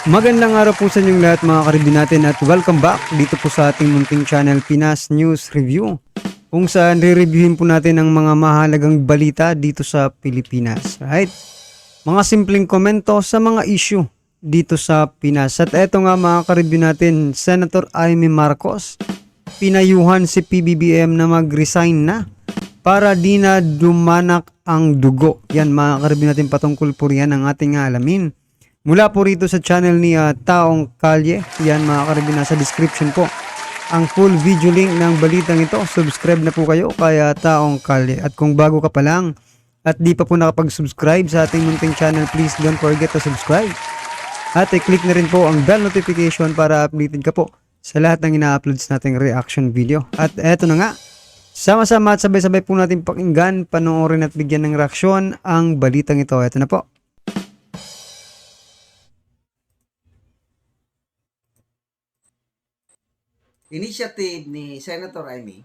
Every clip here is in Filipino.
Magandang araw po sa inyong lahat mga karibin natin at welcome back dito po sa ating munting channel Pinas News Review, kung saan re-reviewin po natin ang mga mahalagang balita dito sa Pilipinas. Right? Mga simpleng komento sa mga issue dito sa Pinas. At eto nga mga karibin natin, Senator Amy Marcos, pinayuhan si PBBM na mag-resign na para di na dumanak ang dugo. Yan mga karibin natin, patungkol po riyan ang ating alamin. Mula po rito sa channel ni Taong Kalye, yan mga karibin, nasa description po ang full video link ng balitang ito. Subscribe na po kayo kaya Taong Kalye. At kung bago ka pa lang at di pa po nakapag-subscribe sa ating munting channel, please don't forget to subscribe. At i-click na rin po ang bell notification para updated ka po sa lahat ng ina-uploads nating reaction video. At eto na nga, sama-sama at sabay-sabay po natin pakinggan, panoorin at bigyan ng reaksyon ang balitang ito. Eto na po. Initiative ni Senator Amy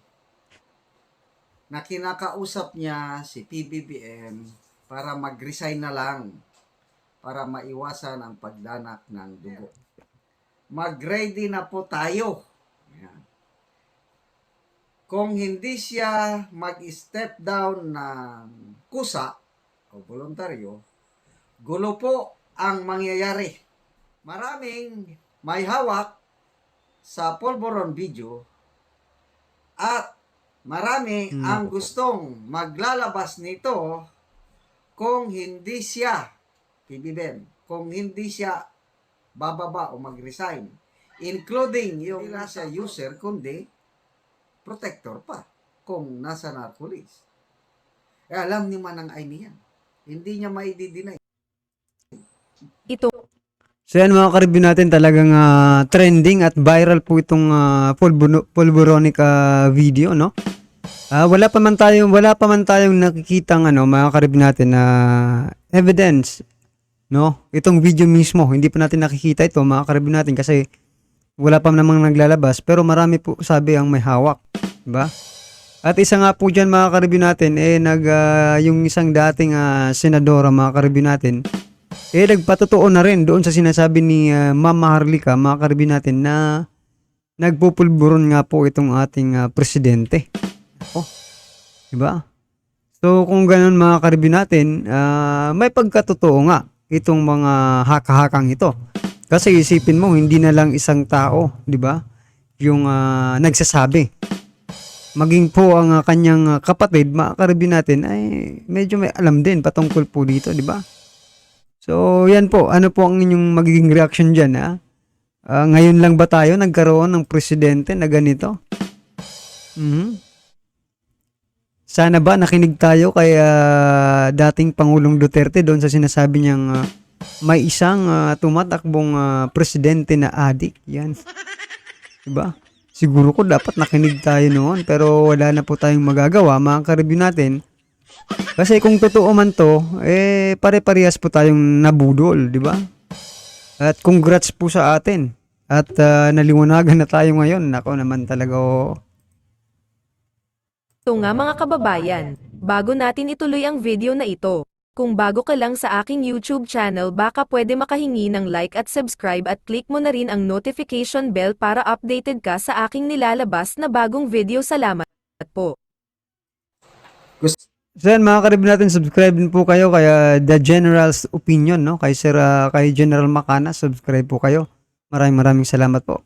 na kinakausap niya si PBBM para mag-resign na lang para maiwasan ang pagdanak ng dugo. Mag-ready na po tayo. Ayan. Kung hindi siya mag-step down ng kusa o voluntaryo, gulo po ang mangyayari. Maraming may hawak sa Polvoron video at marami ang gustong maglalabas nito kung hindi siya PBBM, kung hindi siya bababa o mag-resign, including yung nasa user kundi protector pa kung nasa narcolis. Alam ni Manang Amy yan, hindi niya maididinay. Ito So yan mga karibin natin, talagang trending at viral po itong Polvoronic video, no? Wala pa man tayong nakikitang mga karibin natin na evidence, no? Itong video mismo, hindi pa natin nakikita ito mga karibin natin kasi wala pa namang naglalabas, pero marami po sabi ang may hawak, di ba? At isa nga po diyan mga karibin natin yung isang dating senadora mga karibin natin, nagpatotoo na rin doon sa sinasabi ni Mama Harlika, mga karibin natin, na nagpupulburon nga po itong ating presidente. Oh, diba? So kung ganun mga karibin natin, may pagkatotoo nga itong mga haka-hakang ito. Kasi isipin mo, hindi na lang isang tao, diba, yung nagsasabi. Maging po ang kanyang kapatid, mga karibin natin, ay medyo may alam din patungkol po dito, diba? So, yan po. Ano po ang inyong magiging reaction dyan, ha? Ngayon lang ba tayo nagkaroon ng presidente na ganito? Sana ba nakinig tayo kay dating Pangulong Duterte doon sa sinasabi niyang may isang tumatakbong presidente na adik? Yan. Diba? Siguro ko dapat nakinig tayo noon, pero wala na po tayong magagawa, mga karibin natin. Kasi kung totoo man to, pare-parehas po tayong nabudol, di ba? At congrats po sa atin. At naliwanagan na tayo ngayon. Nako naman talaga. nga mga kababayan, bago natin ituloy ang video na ito. Kung bago ka lang sa aking YouTube channel, baka pwede makahingi ng like at subscribe at click mo na rin ang notification bell para updated ka sa aking nilalabas na bagong video. Salamat po. So yan mga karibin natin, subscribe din po kayo kaya The General's Opinion, no? Kay kay General Macana, subscribe po kayo. Maraming salamat po.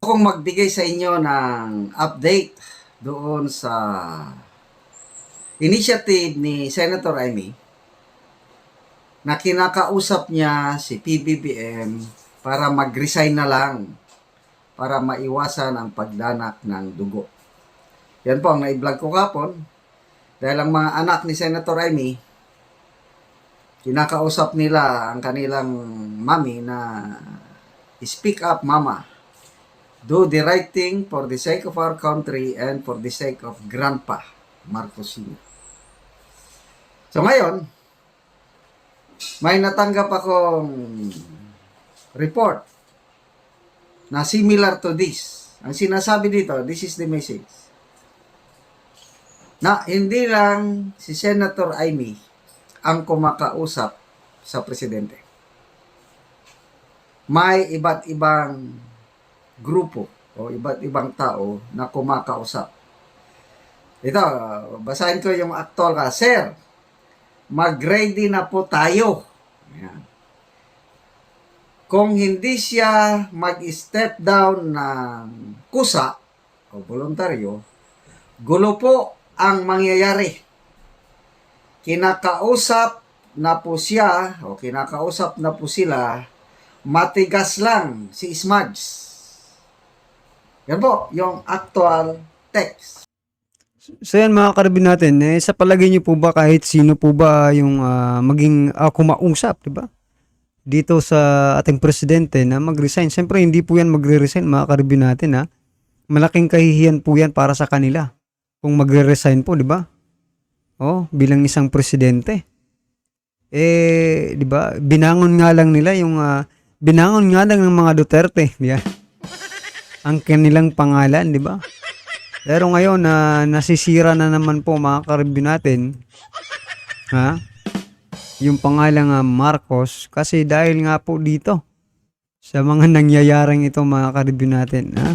Kung magbigay sa inyo ng update doon sa initiative ni Senator Amy na kinakausap niya si PBBM para mag-resign na lang para maiwasan ang pagdanak ng dugo. Yan po ang na-vlog ko kapon. Dahil ang mga anak ni Senator Amy, kinakausap nila ang kanilang mami na speak up mama. Do the right thing for the sake of our country and for the sake of Grandpa Marcos Sr. So ngayon, may natanggap akong report na similar to this. Ang sinasabi dito, this is the message. Na hindi lang si Senator Amy ang kumakausap sa presidente. may iba't ibang grupo o iba't ibang tao na kumakausap. Ito, basahin ko yung actual ka. Sir, mag-ready na po tayo. Ayan. Kung hindi siya mag-step down ng kusa o voluntaryo, gulo po ang mangyayari. Kinakausap na po siya o kinakausap na po sila, matigas lang si Smugs. Yan po, yung actual text. So yan mga karibin natin, sa palagay niyo po ba kahit sino po ba yung maging kumausap, di ba? Dito sa ating presidente na mag-resign. Siyempre hindi po yan magre-resign mga karibin natin ha. Malaking kahihiyan po yan para sa kanila. Kung magre-resign po, di ba? Oh, bilang isang presidente. Di ba? Binangon nga lang nila yung binangon nga lang ng mga Duterte, di ba? Ang kanilang pangalan, di ba? Pero ngayon nasisira na naman po mga karibin natin. Ha? Yung pangalang Marcos kasi dahil nga po dito sa mga nangyayaring ito mga karibin natin. Ha?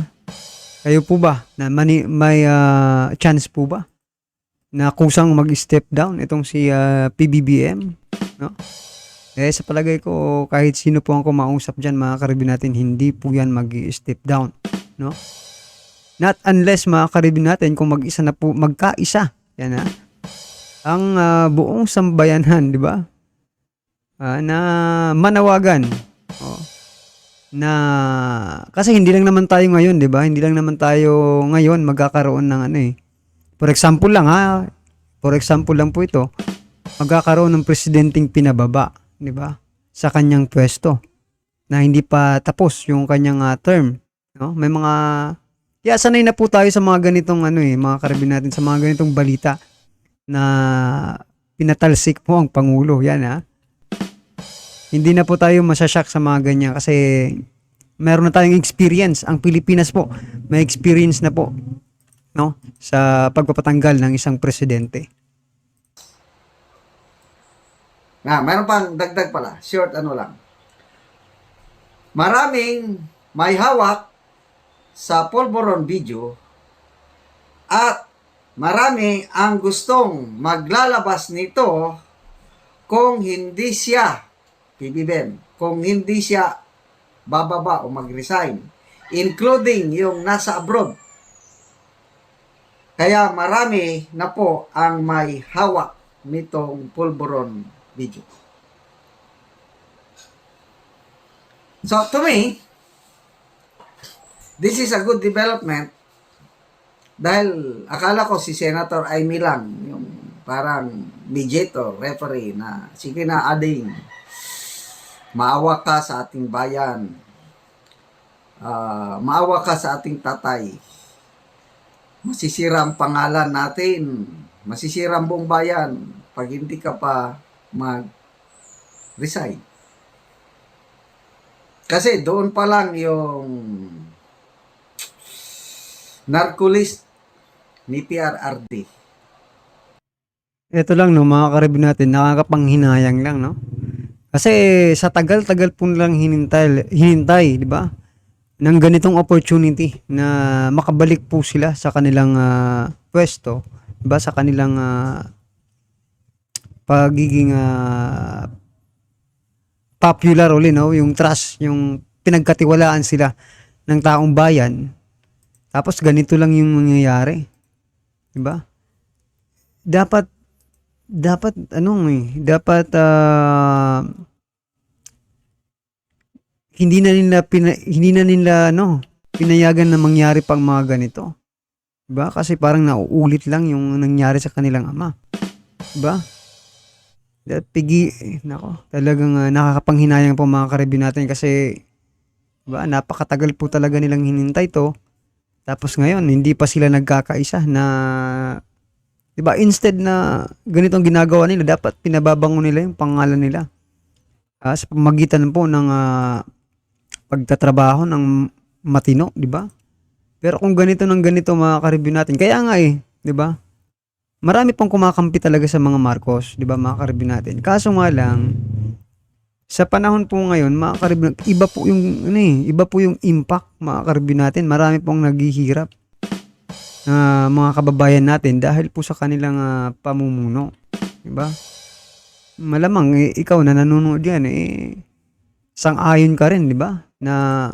Kayo po ba na may chance po ba na kusang mag-step down itong si PBBM? No? Sa palagay ko kahit sino po ang kumausap dyan mga karibin natin, hindi po yan mag-step down. No? Not unless mga karibin natin kung mag-isa na po, magkaisa. Yan ha. Ang buong sambayanan, di ba? Na manawagan. Na kasi hindi lang naman tayo ngayon, di ba? Hindi lang naman tayo ngayon magkakaroon ng For example lang ha. For example lang po ito. Magkakaroon ng presidenteng pinababa, di ba? Sa kanyang pwesto na hindi pa tapos yung kanyang term, no? May mga sanay na po tayo sa mga ganitong mga karibin natin sa mga ganitong balita na pinatalsik po ang Pangulo. Yan ha. Hindi na po tayo masasyak sa mga ganyan kasi meron na tayong experience. Ang Pilipinas po, may experience na po, no, sa pagpapatanggal ng isang presidente. Meron pang dagdag pala. Short lang. Maraming may hawak sa Polvoron video at marami ang gustong maglalabas nito kung hindi siya PBBM, kung hindi siya bababa o mag-resign, including yung nasa abroad. Kaya marami na po ang may hawak nitong Polvoron video. So to me, this is a good development dahil akala ko si Senator Amy lang yung parang mediator, referee na sige na ading maawa ka sa ating bayan, maawa ka sa ating tatay, masisira ang pangalan natin, masisira ang buong bayan pag hindi ka pa mag-resign. Kasi doon pa lang yung narcolist ni PRRD. Ito lang no mga karibin natin, nakakapanghinayang lang no. Kasi sa tagal-tagal po nilang hinintay, di ba? Ng ganitong opportunity na makabalik po sila sa kanilang pwesto, di ba? Sa kanilang pagiging popular uli, no? Yung trust, yung pinagkatiwalaan sila ng taong bayan. Tapos ganito lang yung mangyayari. Di ba? Dapat hindi na nila pinayagan na mangyari pang mga ganito. Diba? Kasi parang nauulit lang yung nangyari sa kanilang ama. Diba? Talagang nakakapanghinayang po mga karibin natin kasi diba, napakatagal po talaga nilang hinintay to. Tapos ngayon, hindi pa sila nagkakaisa na diba, instead na ganitong ginagawa nila, dapat pinababango nila yung pangalan nila. Sa pamagitan po ng pagtatrabaho ng matino, di ba? Pero kung ganito mga karibin natin, kaya nga di ba? Marami pang kumakampi talaga sa mga Marcos, di ba mga karibin natin. Kaso nga lang, Sa panahon po ngayon, mga karibin, iba po yung ano iba po yung impact, mga karibin natin. Marami pong naghihirap na mga kababayan natin dahil po sa kanilang pamumuno, 'di ba? Malamang ikaw na nanonood yan sang-ayon ka rin, 'di ba? Na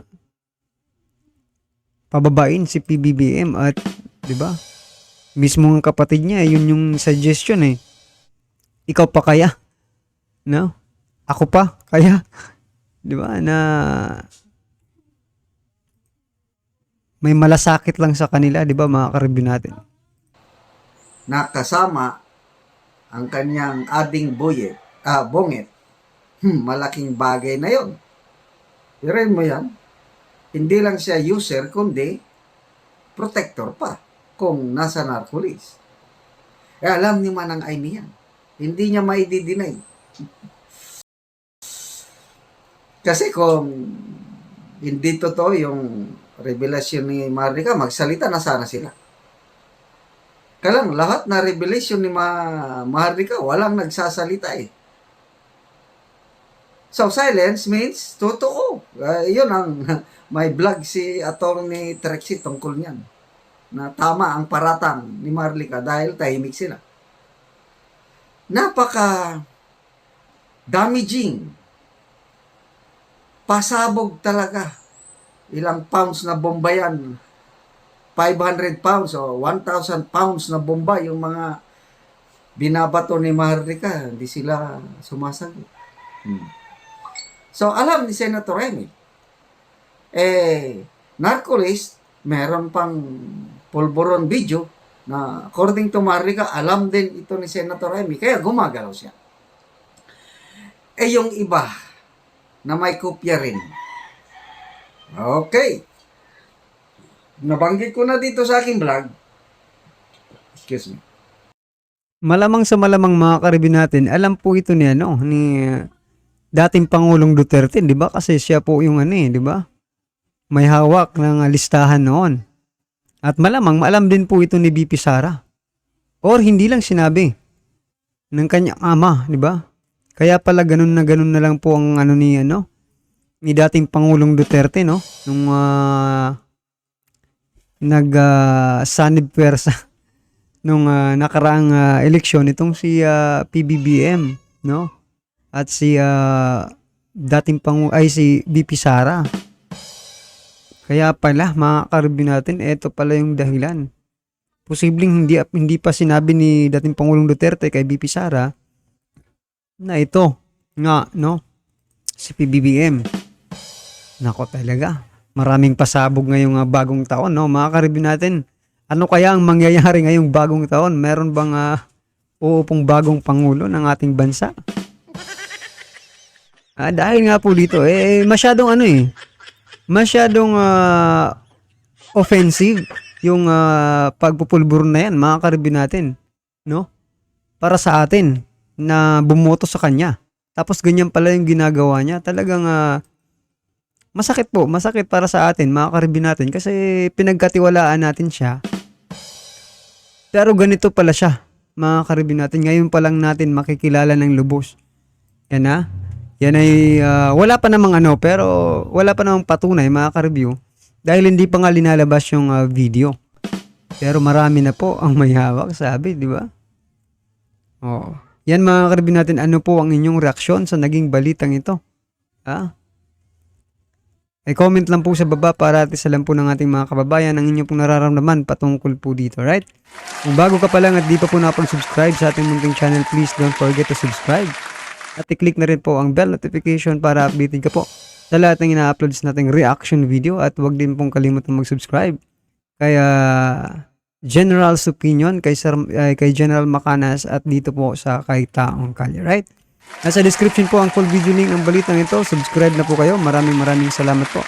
pababain si PBBM at 'di ba? Mismo ang kapatid niya, yun yung suggestion Ikaw pa kaya? No? Ako pa kaya? 'Di ba? Na may malasakit lang sa kanila, 'di ba, mga karibin natin. na kasama ang kanyang ading bongit. Malaking bagay na yon. Irin mo yan. Hindi lang siya user, kundi protector pa kung nasa narcolis. Alam ni Manang Aimee yan. Hindi niya maidi-deny. Kasi kung hindi totoo yung revelasyon ni Marika, magsalita na sana sila. Kaya lang, lahat na revelation ni Marika, walang nagsasalita So, silence means totoo. Yun ang may vlog si Atty. Trexie tungkol niyan. Na tama ang paratang ni Marlica dahil tahimik sila. Napaka damaging. Pasabog talaga. Ilang pounds na bomba yan. 500 pounds o 1,000 pounds na bomba yung mga binabato ni Marlica. Hindi sila sumasagot. So, alam ni Senator Remy, narcolist, meron pang pulburon video na according to Marlica, alam din ito ni Senator Remy, kaya gumagalaw siya. Yung iba, na may kopya rin. Okay. Nabanggit ko na dito sa aking vlog. Excuse me. Malamang sa malamang, mga karibin natin, alam po ito ni dating Pangulong Duterte, 'di ba? Kasi siya po yung 'di ba? May hawak ng listahan noon. At malamang alam din po ito ni VP Sara. Or hindi lang sinabi ng kanyang ama, 'di ba? Kaya pala ganun na lang po ang ni dating Pangulong Duterte, no? Nung sanib pwersa nung nakaraang eleksyon itong si PBBM, no? At si dating si VP Sara. Kaya pala, mga karibin natin, ito pala yung dahilan. Posibleng hindi pa sinabi ni dating Pangulong Duterte kay VP Sara na ito nga, no? Si PBBM. Nako talaga. Maraming pasabog ngayong bagong taon, no? Mga karibin natin, ano kaya ang mangyayari ngayong bagong taon? Meron bang uupong bagong pangulo ng ating bansa? Dahil nga po dito, masyadong masyadong offensive yung pagpupulburo na yan, mga karibin natin, no? Para sa atin na bumoto sa kanya. Tapos ganyan pala yung ginagawa niya. Talagang masakit para sa atin, mga karibin natin, kasi pinagkatiwalaan natin siya. Pero ganito pala siya, mga karibin natin. Ngayon pa lang natin makikilala ng lubos. Yan ay wala pa namang pero wala pa namang patunay, mga ka-review, dahil hindi pa nga linalabas yung video. Pero marami na po ang may hawak, sabi, di ba? Yan, mga ka-review natin, ano po ang inyong reaksyon sa naging balitang ito? Comment lang po sa baba para at isa lang po ng ating mga kababayan ang inyong pong nararamdaman patungkol po dito, right? Kung bago ka pa lang at di pa po nakapag-subscribe sa ating munting channel, please don't forget to subscribe. At i-click na rin po ang bell notification para updated ka po sa lahat ng ina-uploads nating reaction video, at huwag din pong kalimutan mag-subscribe kaya General's Opinion kay General Macanas at dito po sa kay Taong Kalye, right? Nasa description po ang full video link ng balitang ito. Subscribe na po kayo. Maraming salamat po.